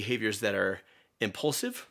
behaviors that are impulsive,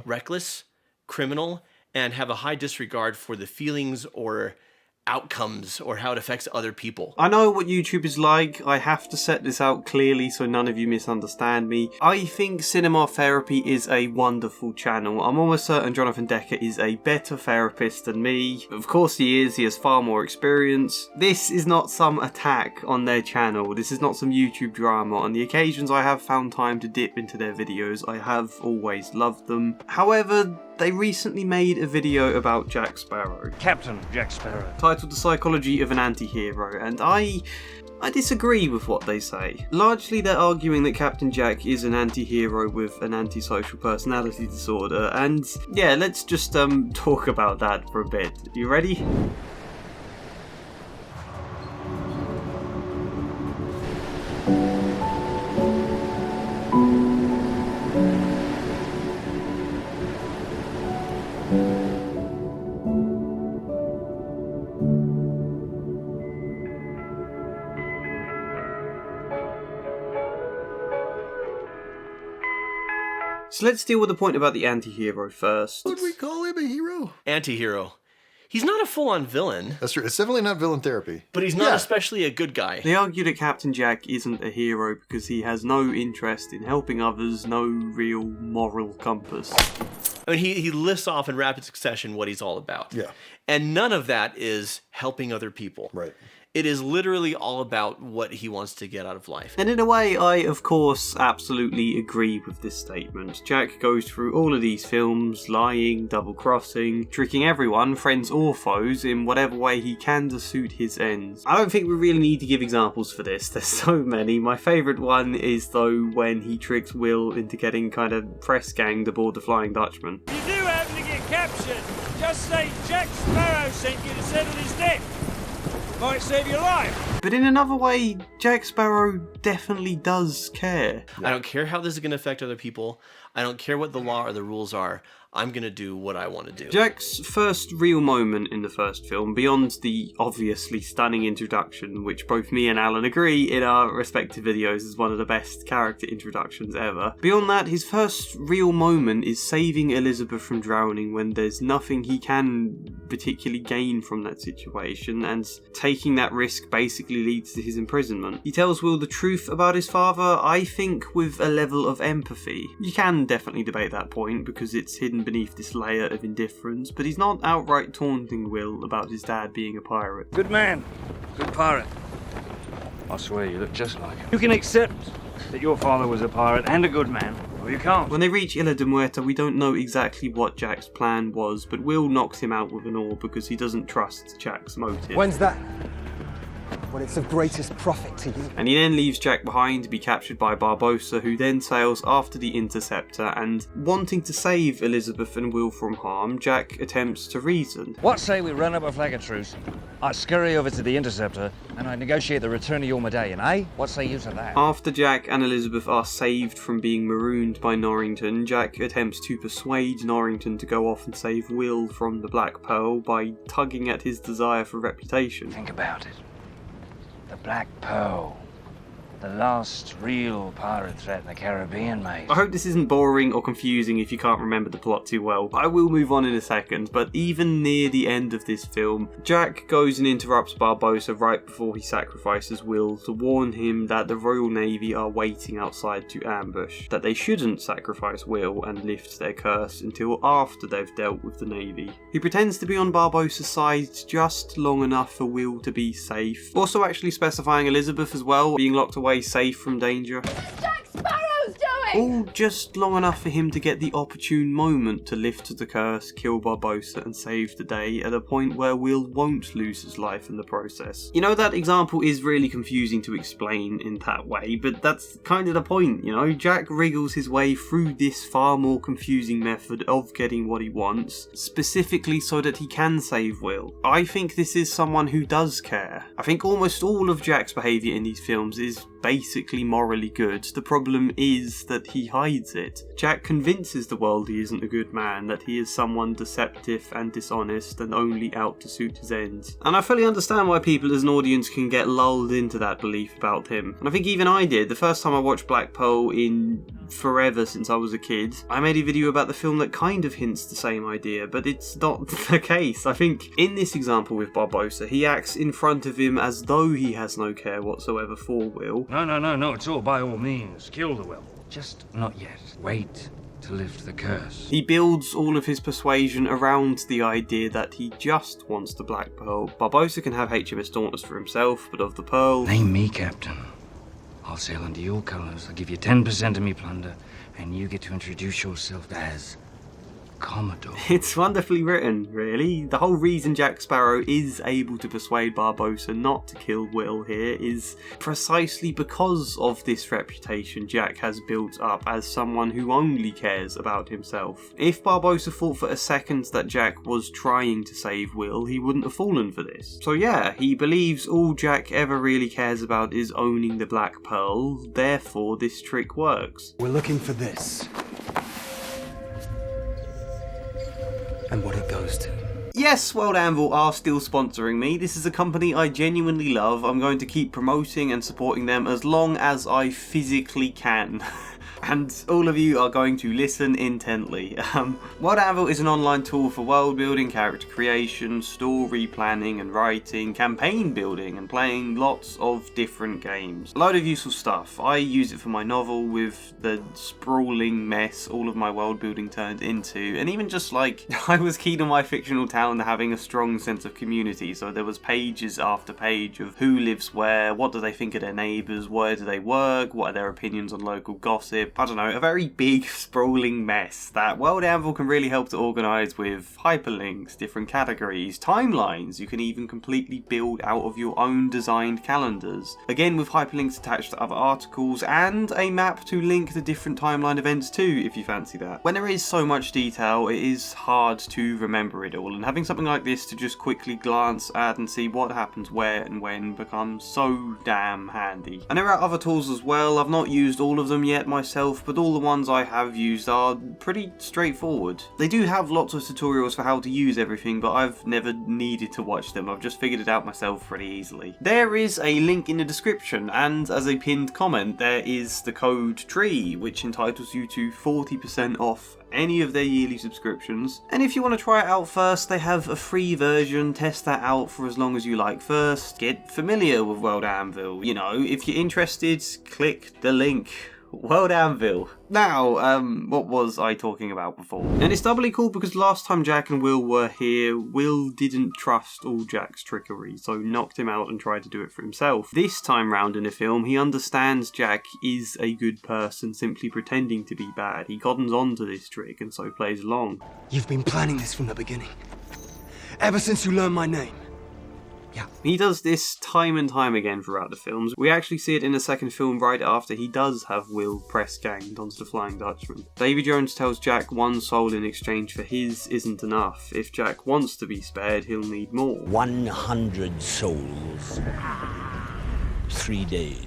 reckless, criminal, and have a high disregard for the feelings or outcomes or how it affects other people. I know what YouTube is like. I have to set this out clearly so none of you misunderstand me. I think Cinema Therapy is a wonderful channel. I'm almost certain Jonathan Decker is a better therapist than me. Of course he is. He has far more experience. This is not some attack on their channel. This is not some YouTube drama. On the occasions I have found time to dip into their videos, I have always loved them. However, they recently made a video about Jack Sparrow. Captain Jack Sparrow. Titled The Psychology of an Anti-Hero, and I disagree with what they say. Largely they're arguing that Captain Jack is an anti-hero with an antisocial personality disorder, and yeah, let's just talk about that for a bit. You ready? So let's deal with the point about the anti-hero first. Would we call him a hero? Anti-hero. He's not a full-on villain. That's true. It's definitely not villain therapy. But he's not especially a good guy. They argue that Captain Jack isn't a hero because he has no interest in helping others, no real moral compass. I mean, he lists off in rapid succession what he's all about. Yeah. And none of that is helping other people. Right. It is literally all about what he wants to get out of life. And in a way, I, of course, absolutely agree with this statement. Jack goes through all of these films, lying, double-crossing, tricking everyone, friends or foes, in whatever way he can to suit his ends. I don't think we really need to give examples for this, there's so many. My favourite one is, though, when he tricks Will into getting kind of press-ganged aboard the Flying Dutchman. If you do happen to get captured, just say Jack Sparrow sent you to settle his debt. Might save your life. But in another way, Jack Sparrow definitely does care. I don't care how this is going to affect other people. I don't care what the law or the rules are. I'm going to do what I want to do. Jack's first real moment in the first film, beyond the obviously stunning introduction, which both me and Alan agree in our respective videos is one of the best character introductions ever. Beyond that, his first real moment is saving Elizabeth from drowning when there's nothing he can particularly gain from that situation, and taking that risk basically leads to his imprisonment. He tells Will the truth about his father, I think with a level of empathy. You can definitely debate that point because it's hidden beneath this layer of indifference, but he's not outright taunting Will about his dad being a pirate. Good man. Good pirate. I swear you look just like him. You can accept that your father was a pirate and a good man, or you can't. When they reach Ilha de Muerta, we don't know exactly what Jack's plan was, but Will knocks him out with an oar because he doesn't trust Jack's motive. When's that? When it's of greatest profit to you. And he then leaves Jack behind to be captured by Barbossa, who then sails after the Interceptor, and wanting to save Elizabeth and Will from harm, Jack attempts to reason. What say we run up a flag of truce? I scurry over to the Interceptor and I negotiate the return of your medallion, eh? What say you to that? After Jack and Elizabeth are saved from being marooned by Norrington, Jack attempts to persuade Norrington to go off and save Will from the Black Pearl by tugging at his desire for reputation. Think about it. The Black Pearl. The last real pirate threat in the Caribbean, mate. I hope this isn't boring or confusing if you can't remember the plot too well. I will move on in a second, but even near the end of this film, Jack goes and interrupts Barbossa right before he sacrifices Will to warn him that the Royal Navy are waiting outside to ambush, that they shouldn't sacrifice Will and lift their curse until after they've dealt with the Navy. He pretends to be on Barbossa's side just long enough for Will to be safe, also actually specifying Elizabeth as well, being locked away safe from danger. Jack Sparrow's doing? All just long enough for him to get the opportune moment to lift the curse, kill Barbossa and save the day at a point where Will won't lose his life in the process. You know, that example is really confusing to explain in that way, but that's kind of the point, you know? Jack wriggles his way through this far more confusing method of getting what he wants, specifically so that he can save Will. I think this is someone who does care. I think almost all of Jack's behaviour in these films is basically morally good. The problem is that but he hides it. Jack convinces the world he isn't a good man, that he is someone deceptive and dishonest and only out to suit his ends. And I fully understand why people as an audience can get lulled into that belief about him. And I think even I did. The first time I watched Black Pearl in forever since I was a kid, I made a video about the film that kind of hints the same idea, but it's not the case. I think in this example with Barbossa, he acts in front of him as though he has no care whatsoever for Will. No, it's all by all means. Kill the Will. Just not yet. Wait to lift the curse. He builds all of his persuasion around the idea that he just wants the Black Pearl. Barbossa can have HMS Dauntless for himself, but of the Pearl... Name me captain. I'll sail under your colours. I'll give you 10% of me plunder, and you get to introduce yourself as Commodore. It's wonderfully written, really. The whole reason Jack Sparrow is able to persuade Barbossa not to kill Will here is precisely because of this reputation Jack has built up as someone who only cares about himself. If Barbossa thought for a second that Jack was trying to save Will, he wouldn't have fallen for this. So yeah, he believes all Jack ever really cares about is owning the Black Pearl, therefore this trick works. We're looking for this. And what it goes to. Yes, World Anvil are still sponsoring me. This is a company I genuinely love. I'm going to keep promoting and supporting them as long as I physically can. And all of you are going to listen intently. World Anvil is an online tool for world building, character creation, story planning and writing, campaign building and playing lots of different games. A load of useful stuff. I use it for my novel with the sprawling mess all of my world building turned into, and even just like, I was keen on my fictional town having a strong sense of community, so there was pages after page of who lives where, what do they think of their neighbours, where do they work, what are their opinions on local gossip. I don't know, a very big sprawling mess that World Anvil can really help to organise with hyperlinks, different categories, timelines. You can even completely build out of your own designed calendars. Again, with hyperlinks attached to other articles and a map to link the different timeline events too, if you fancy that. When there is so much detail, it is hard to remember it all, and having something like this to just quickly glance at and see what happens where and when becomes so damn handy. And there are other tools as well. I've not used all of them yet myself, but all the ones I have used are pretty straightforward. They do have lots of tutorials for how to use everything, but I've never needed to watch them. I've just figured it out myself pretty easily. There is a link in the description, and as a pinned comment there is the code TREE, which entitles you to 40% off any of their yearly subscriptions. And if you want to try it out first, they have a free version. Test that out for as long as you like first. Get familiar with World Anvil. You know, if you're interested, click the link. World Anvil. Now, what was I talking about before? And it's doubly cool because last time Jack and Will were here, Will didn't trust all Jack's trickery, so knocked him out and tried to do it for himself. This time round in the film, he understands Jack is a good person simply pretending to be bad. He cottons on to this trick and so plays along. You've been planning this from the beginning. Ever since you learned my name. Yeah. He does this time and time again throughout the films. We actually see it in the second film right after he does have Will press ganged onto the Flying Dutchman. Davy Jones tells Jack one soul in exchange for his isn't enough. If Jack wants to be spared, he'll need more. 100 souls. 3 days.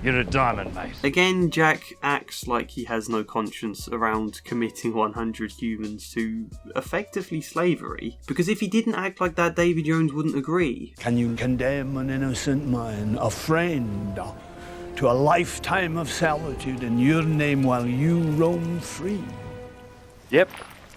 You're a diamond, mate. Again, Jack acts like he has no conscience around committing 100 humans to effectively slavery, because if he didn't act like that, Davy Jones wouldn't agree. Can you condemn an innocent man, a friend, to a lifetime of solitude in your name while you roam free? Yep,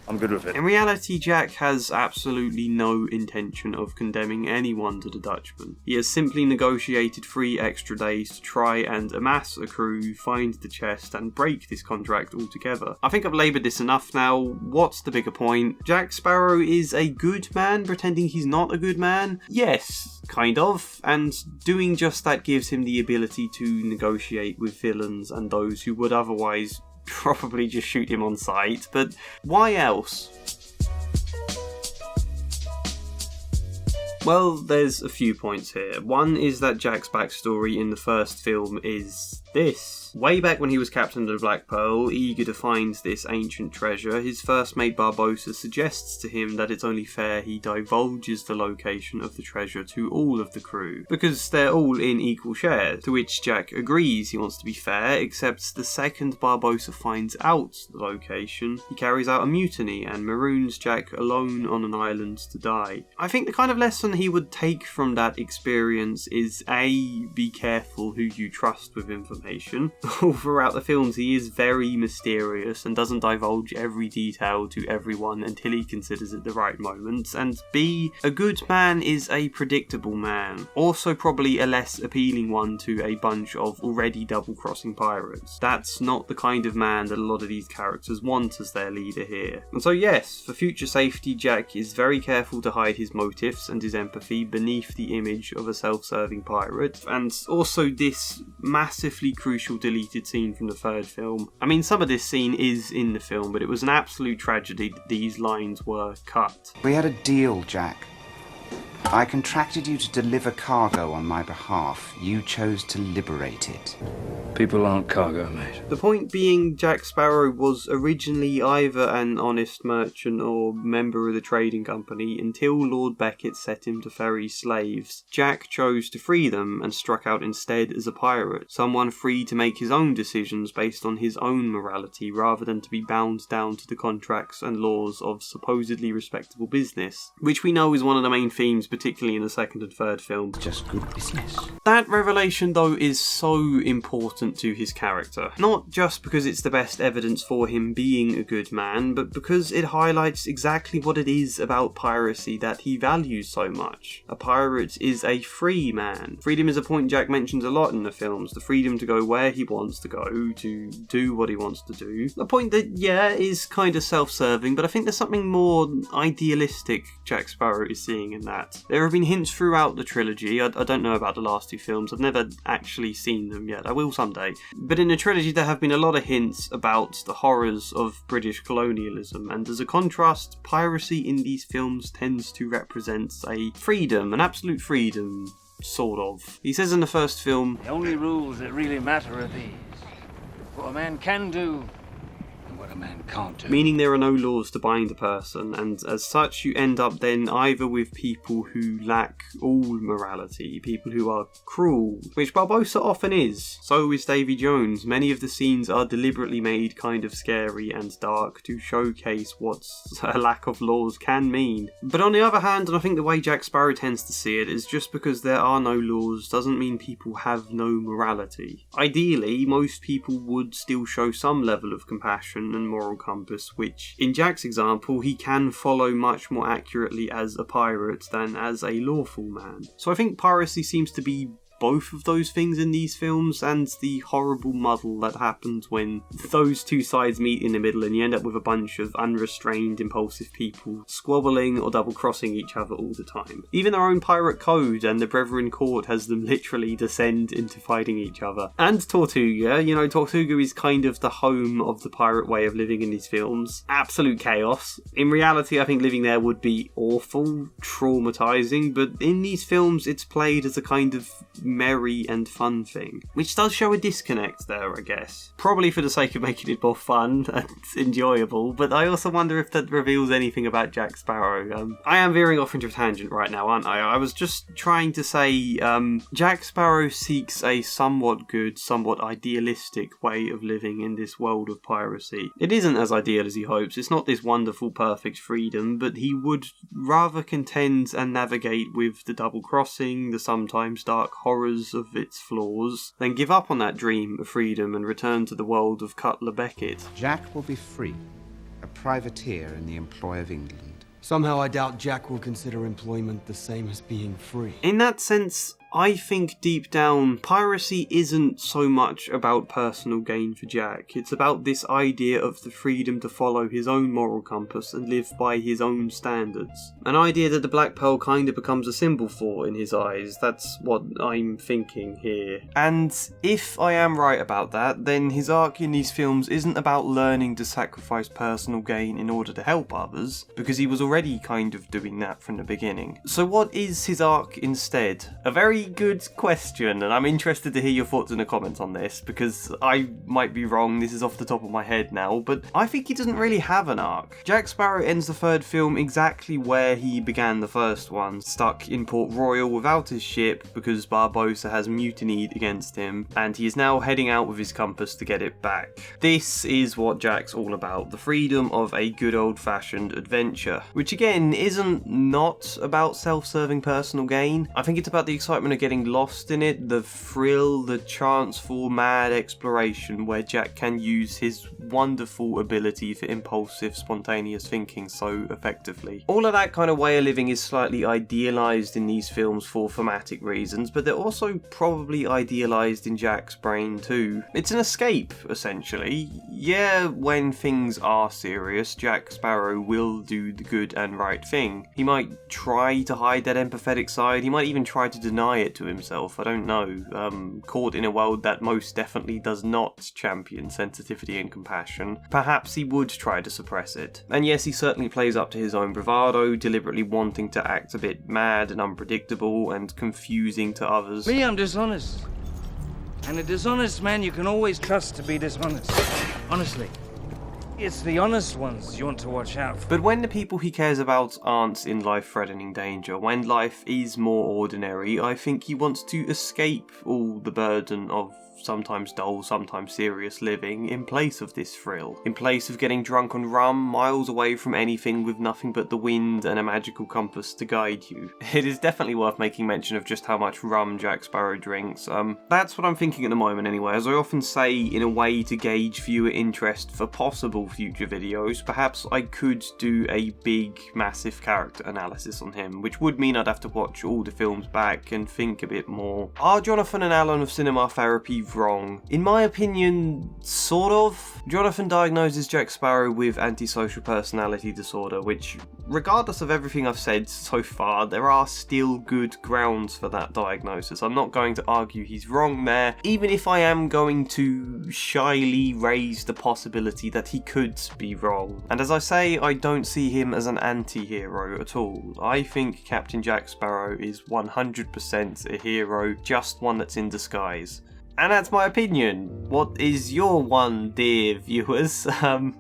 I'm good with it. In reality, Jack has absolutely no intention of condemning anyone to the Dutchman. He has simply negotiated 3 extra days to try and amass a crew, find the chest, and break this contract altogether. I think I've laboured this enough now. What's the bigger point? Jack Sparrow is a good man pretending he's not a good man? Yes, kind of. And doing just that gives him the ability to negotiate with villains and those who would otherwise probably just shoot him on sight, but why else? Well, there's a few points here. One is that Jack's backstory in the first film is this. Way back when he was captain of the Black Pearl, eager to find this ancient treasure, his first mate Barbossa suggests to him that it's only fair he divulges the location of the treasure to all of the crew, because they're all in equal shares, to which Jack agrees he wants to be fair, except the second Barbossa finds out the location, he carries out a mutiny and maroons Jack alone on an island to die. I think the kind of lesson he would take from that experience is A, be careful who you trust with information. All throughout the films he is very mysterious and doesn't divulge every detail to everyone until he considers it the right moment, and B, a good man is a predictable man, also probably a less appealing one to a bunch of already double-crossing pirates. That's not the kind of man that a lot of these characters want as their leader here. And so yes, for future safety, Jack is very careful to hide his motives and his empathy beneath the image of a self-serving pirate, and also this massively crucial deleted scene from the third film. I mean, some of this scene is in the film, but it was an absolute tragedy that these lines were cut. We had a deal, Jack. I contracted you to deliver cargo on my behalf. You chose to liberate it. People aren't cargo, mate. The point being, Jack Sparrow was originally either an honest merchant or member of the trading company until Lord Beckett set him to ferry slaves. Jack chose to free them and struck out instead as a pirate, someone free to make his own decisions based on his own morality rather than to be bound down to the contracts and laws of supposedly respectable business, which we know is one of the main themes, particularly in the second and third film. Just good business. That revelation, though, is so important to his character. Not just because it's the best evidence for him being a good man, but because it highlights exactly what it is about piracy that he values so much. A pirate is a free man. Freedom is a point Jack mentions a lot in the films. The freedom to go where he wants to go, to do what he wants to do. A point that, yeah, is kind of self-serving, but I think there's something more idealistic Jack Sparrow is seeing in that. There have been hints throughout the trilogy. I don't know about the last two films. I've never actually seen them yet. I will someday. But in the trilogy there have been a lot of hints about the horrors of British colonialism, and as a contrast, piracy in these films tends to represent a freedom, an absolute freedom, sort of. He says in the first film, The only rules that really matter are these. What a man can do and what a man can't do. meaning there are no laws to bind a person, and as such you end up then either with people who lack all morality, people who are cruel, which Barbossa often is. So is Davy Jones. Many of the scenes are deliberately made kind of scary and dark to showcase what a lack of laws can mean. But on the other hand, and I think the way Jack Sparrow tends to see it, is just because there are no laws doesn't mean people have no morality. Ideally, most people would still show some level of compassion and moral compass, which, in Jack's example, he can follow much more accurately as a pirate than as a lawful man. So I think piracy seems to be both of those things in these films, and the horrible muddle that happens when those two sides meet in the middle and you end up with a bunch of unrestrained, impulsive people squabbling or double-crossing each other all the time. Even their own pirate code and the Brethren Court has them literally descend into fighting each other. And Tortuga, Tortuga is kind of the home of the pirate way of living in these films. Absolute chaos. In reality, I think living there would be awful, traumatizing, but in these films it's played as a kind of merry and fun thing, which does show a disconnect there, I guess. Probably for the sake of making it more fun and enjoyable, but I also wonder if that reveals anything about Jack Sparrow. I am veering off into a tangent right now, aren't I? I was just trying to say, Jack Sparrow seeks a somewhat good, somewhat idealistic way of living in this world of piracy. It isn't as ideal as he hopes, it's not this wonderful, perfect freedom, but he would rather contend and navigate with the double-crossing, the sometimes dark horrors of its flaws, then give up on that dream of freedom and return to the world of Cutler Beckett. Jack will be free, a privateer in the employ of England. Somehow I doubt Jack will consider employment the same as being free. In that sense, I think deep down, piracy isn't so much about personal gain for Jack. It's about this idea of the freedom to follow his own moral compass and live by his own standards. An idea that the Black Pearl kind of becomes a symbol for in his eyes. That's what I'm thinking here. And if I am right about that, then his arc in these films isn't about learning to sacrifice personal gain in order to help others, because he was already kind of doing that from the beginning. So what is his arc instead? A very very good question, and I'm interested to hear your thoughts in the comments on this, because I might be wrong, this is off the top of my head now, but I think he doesn't really have an arc. Jack Sparrow ends the third film exactly where he began the first one, stuck in Port Royal without his ship because Barbossa has mutinied against him, and he is now heading out with his compass to get it back. This is what Jack's all about, the freedom of a good old-fashioned adventure, which again isn't not about self-serving personal gain. I think it's about the excitement of getting lost in it, the thrill, the chance for mad exploration where Jack can use his wonderful ability for impulsive, spontaneous thinking so effectively. All of that kind of way of living is slightly idealised in these films for thematic reasons, but they're also probably idealised in Jack's brain too. It's an escape, essentially. Yeah, when things are serious, Jack Sparrow will do the good and right thing. He might try to hide that empathetic side, he might even try to deny it to himself, I don't know. Caught in a world that most definitely does not champion sensitivity and compassion, perhaps he would try to suppress it. And yes, he certainly plays up to his own bravado, deliberately wanting to act a bit mad and unpredictable and confusing to others. Me, I'm dishonest. And a dishonest man you can always trust to be dishonest. Honestly. It's the honest ones you want to watch out for. But when the people he cares about aren't in life-threatening danger, when life is more ordinary, I think he wants to escape all the burden of sometimes dull, sometimes serious living in place of this thrill. In place of getting drunk on rum, miles away from anything with nothing but the wind and a magical compass to guide you. It is definitely worth making mention of just how much rum Jack Sparrow drinks. That's what I'm thinking at the moment anyway. As I often say, in a way to gauge viewer interest for possible future videos, perhaps I could do a big, massive character analysis on him, which would mean I'd have to watch all the films back and think a bit more. Are Jonathan and Alan of Cinema Therapy wrong? In my opinion, sort of. Jonathan diagnoses Jack Sparrow with antisocial personality disorder, which, regardless of everything I've said so far, there are still good grounds for that diagnosis. I'm not going to argue he's wrong there, even if I am going to shyly raise the possibility that he could be wrong. And as I say, I don't see him as an anti-hero at all. I think Captain Jack Sparrow is 100% a hero, just one that's in disguise. And that's my opinion. What is your one, dear viewers?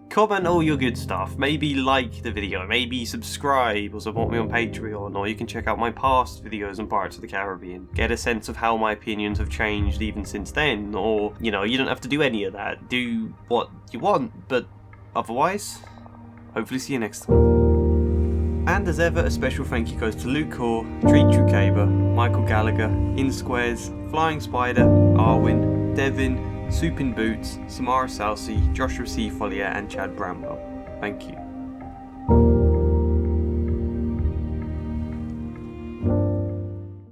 Comment all your good stuff. Maybe like the video, maybe subscribe or support me on Patreon, or you can check out my past videos on Pirates of the Caribbean. Get a sense of how my opinions have changed even since then, or, you know, you don't have to do any of that. Do what you want, but otherwise, hopefully see you next time. And as ever, a special thank you goes to Luke Hoare, Treat Trucaber, Michael Gallagher, In Squares, Flying Spider, Arwin, Devin, Soup in Boots, Samara Salsi, Joshua C. Follier and Chad Bramwell. Thank you.